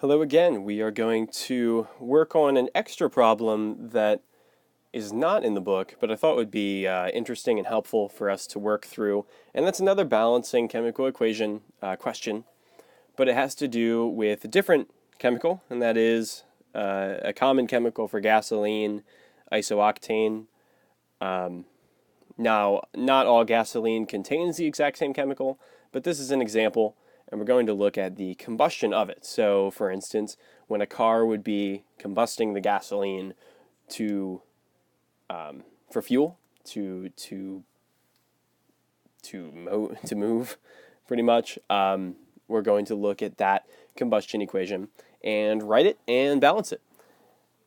Hello again. We are going to work on an extra problem that is not in the book, but I thought would be interesting and helpful for us to work through. And that's another balancing chemical equation question, but it has to do with a different chemical, and that is a common chemical for gasoline, isooctane. Now, not all gasoline contains the exact same chemical, but this is an example, and we're going to look at the combustion of it. So, for instance, when a car would be combusting the gasoline to for fuel to move, pretty much, we're going to look at that combustion equation and write it and balance it.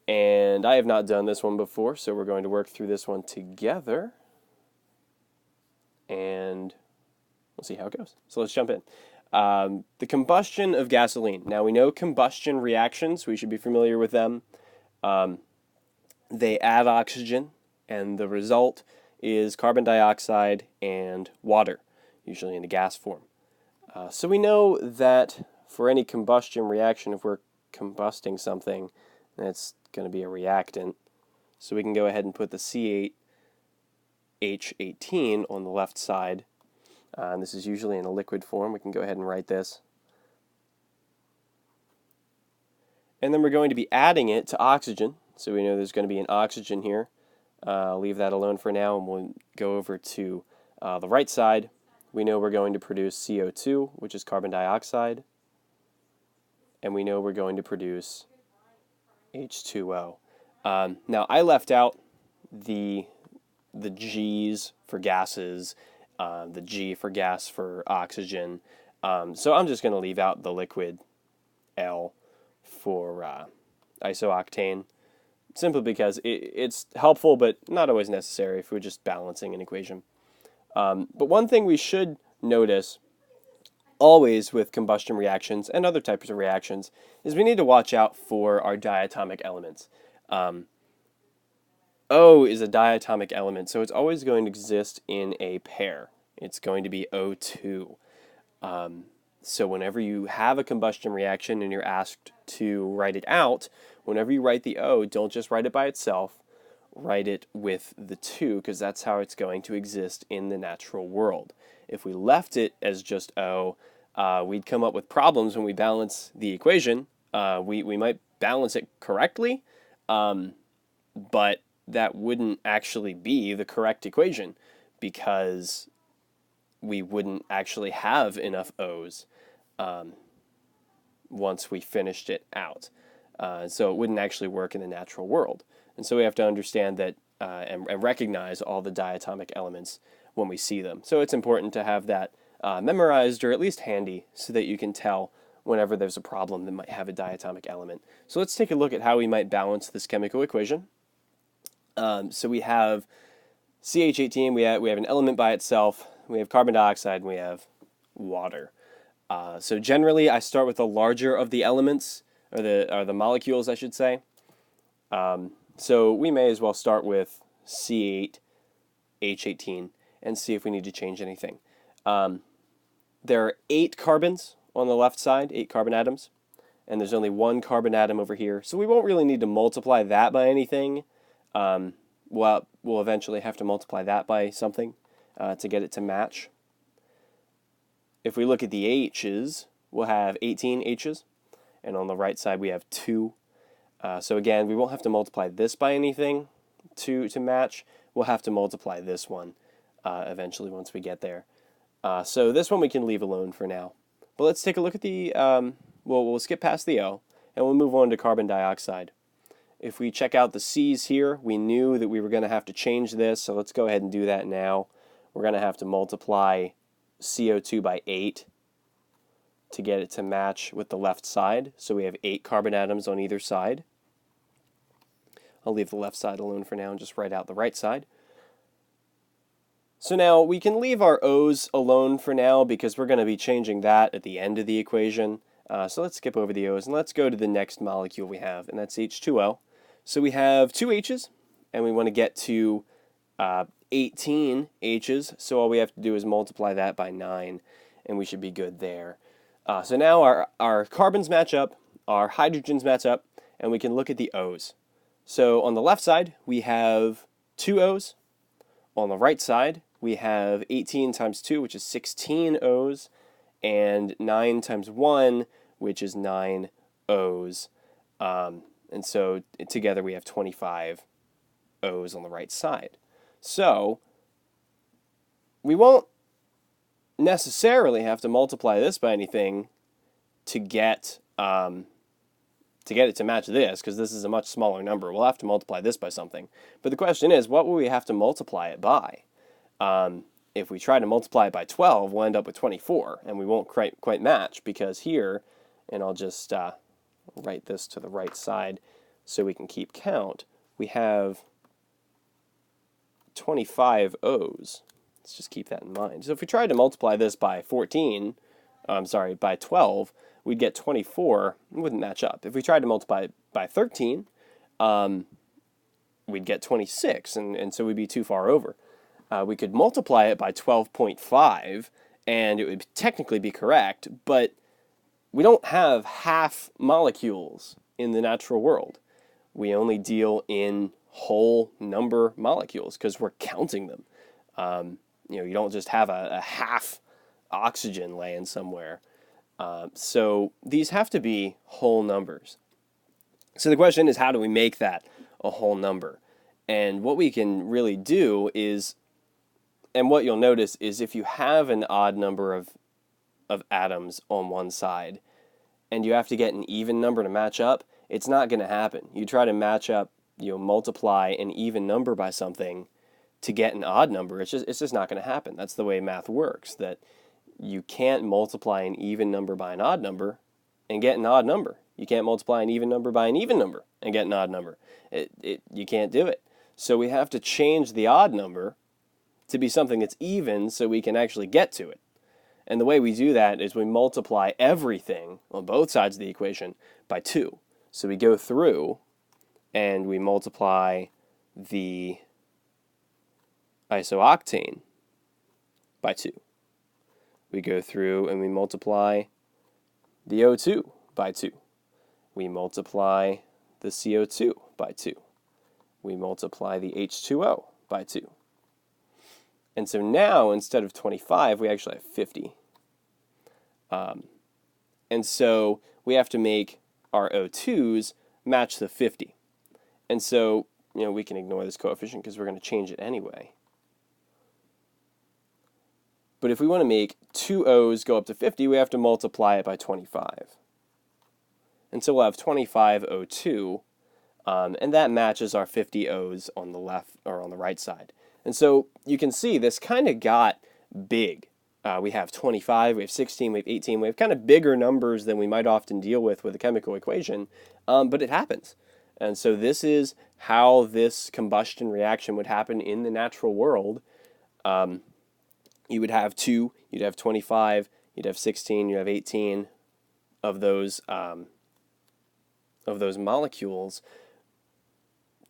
And I have not done this one before, so we're going to work through this one together. And we'll see how it goes. So let's jump in. The combustion of gasoline. Now we know combustion reactions. We should be familiar with them. They add oxygen, and the result is carbon dioxide and water, usually in a gas form. So we know that for any combustion reaction, if we're combusting something, that's going to be a reactant. So we can go ahead and put the CH18 on the left side. And this is usually in a liquid form. We can go ahead and write this. And then we're going to be adding it to oxygen. So we know there's going to be an oxygen here. I'll leave that alone for now, and we'll go over to the right side. We know we're going to produce CO2, which is carbon dioxide. And we know we're going to produce H2O. Now, I left out the G's for gases, the G for gas for oxygen. So I'm just going to leave out the liquid L for isooctane, simply because it's helpful but not always necessary if we're just balancing an equation. But one thing we should notice always with combustion reactions and other types of reactions is we need to watch out for our diatomic elements. O is a diatomic element, so it's always going to exist in a pair. It's going to be O2. So whenever you have a combustion reaction and you're asked to write it out, whenever you write the O, don't just write it by itself. Write it with the 2, because that's how it's going to exist in the natural world. If we left it as just O, we'd come up with problems when we balance the equation. We might balance it correctly, but that wouldn't actually be the correct equation because we wouldn't actually have enough O's once we finished it out. So it wouldn't actually work in the natural world. And so we have to understand that and recognize all the diatomic elements when we see them. So it's important to have that memorized or at least handy so that you can tell whenever there's a problem that might have a diatomic element. So let's take a look at how we might balance this chemical equation. So we have CH18, we have an element by itself, we have carbon dioxide, and we have water. So generally I start with the larger of the elements, or the molecules I should say. So we may as well start with C8H18 and see if we need to change anything. There are 8 carbons on the left side, 8 carbon atoms, and there's only 1 carbon atom over here, so we won't really need to multiply that by anything. We'll eventually have to multiply that by something to get it to match. If we look at the H's, we'll have 18 H's, and on the right side we have 2. So again, we won't have to multiply this by anything to match. We'll have to multiply this one eventually once we get there. So this one we can leave alone for now. But let's take a look at the, we'll skip past the O, and we'll move on to carbon dioxide. If we check out the C's here, we knew that we were going to have to change this, so let's go ahead and do that now. We're going to have to multiply CO2 by 8 to get it to match with the left side. So we have 8 carbon atoms on either side. I'll leave the left side alone for now and just write out the right side. So now we can leave our O's alone for now because we're going to be changing that at the end of the equation. So let's skip over the O's and let's go to the next molecule we have, and that's H2O. So we have 2 H's, and we want to get to 18 H's, so all we have to do is multiply that by 9, and we should be good there. So now our carbons match up, our hydrogens match up, and we can look at the O's. So on the left side, we have 2 O's. On the right side, we have 18 times 2, which is 16 O's, and 9 times 1, which is 9 O's. And so together we have 25 O's on the right side. So we won't necessarily have to multiply this by anything to get it to match this, because this is a much smaller number. We'll have to multiply this by something. But the question is, what will we have to multiply it by? If we try to multiply it by 12, we'll end up with 24, and we won't quite match, because here, and I'll just write this to the right side so we can keep count, we have 25 O's. Let's just keep that in mind. So if we tried to multiply this by by 12, we'd get 24. It wouldn't match up. If we tried to multiply it by 13, we'd get 26, and so we'd be too far over. We could multiply it by 12.5, and it would technically be correct, but we don't have half molecules in the natural world. We only deal in whole number molecules because we're counting them. You don't just have a half oxygen laying somewhere. So these have to be whole numbers. So the question is, how do we make that a whole number? And what we can really do is, and what you'll notice is, if you have an odd number of atoms on one side and you have to get an even number to match up, it's not going to happen. You try to match up, multiply an even number by something to get an odd number, it's just not going to happen. That's the way math works, that you can't multiply an even number by an odd number and get an odd number. You can't multiply an even number by an even number and get an odd number. You can't do it. So we have to change the odd number to be something that's even so we can actually get to it. And the way we do that is we multiply everything on both sides of the equation by 2. So we go through and we multiply the isooctane by 2. We go through and we multiply the O2 by 2. We multiply the CO2 by 2. We multiply the H2O by 2. And so now, instead of 25, we actually have 50. And so we have to make our O2s match the 50. And so, we can ignore this coefficient because we're going to change it anyway. But if we want to make 2 O's go up to 50, we have to multiply it by 25. And so we'll have 25 O2, and that matches our 50 O's on the left or on the right side. And so you can see this kind of got big. We have 25, we have 16, we have 18, we have kind of bigger numbers than we might often deal with a chemical equation, but it happens. And so this is how this combustion reaction would happen in the natural world. You would have 2, you'd have 25, you'd have 16, you have 18 of those molecules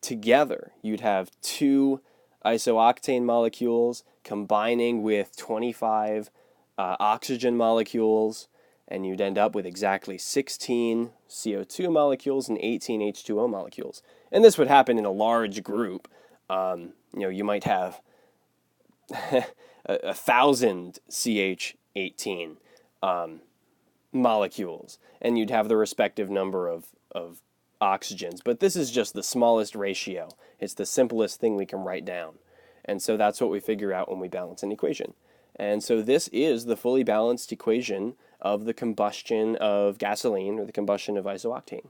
together. You'd have 2 isooctane molecules combining with 25 oxygen molecules, and you'd end up with exactly 16 CO2 molecules and 18 H2O molecules. And this would happen in a large group. You might have 1,000 CH18 molecules, and you'd have the respective number of oxygens. But this is just the smallest ratio. It's the simplest thing we can write down. And so that's what we figure out when we balance an equation. And so this is the fully balanced equation of the combustion of gasoline, or the combustion of isooctane.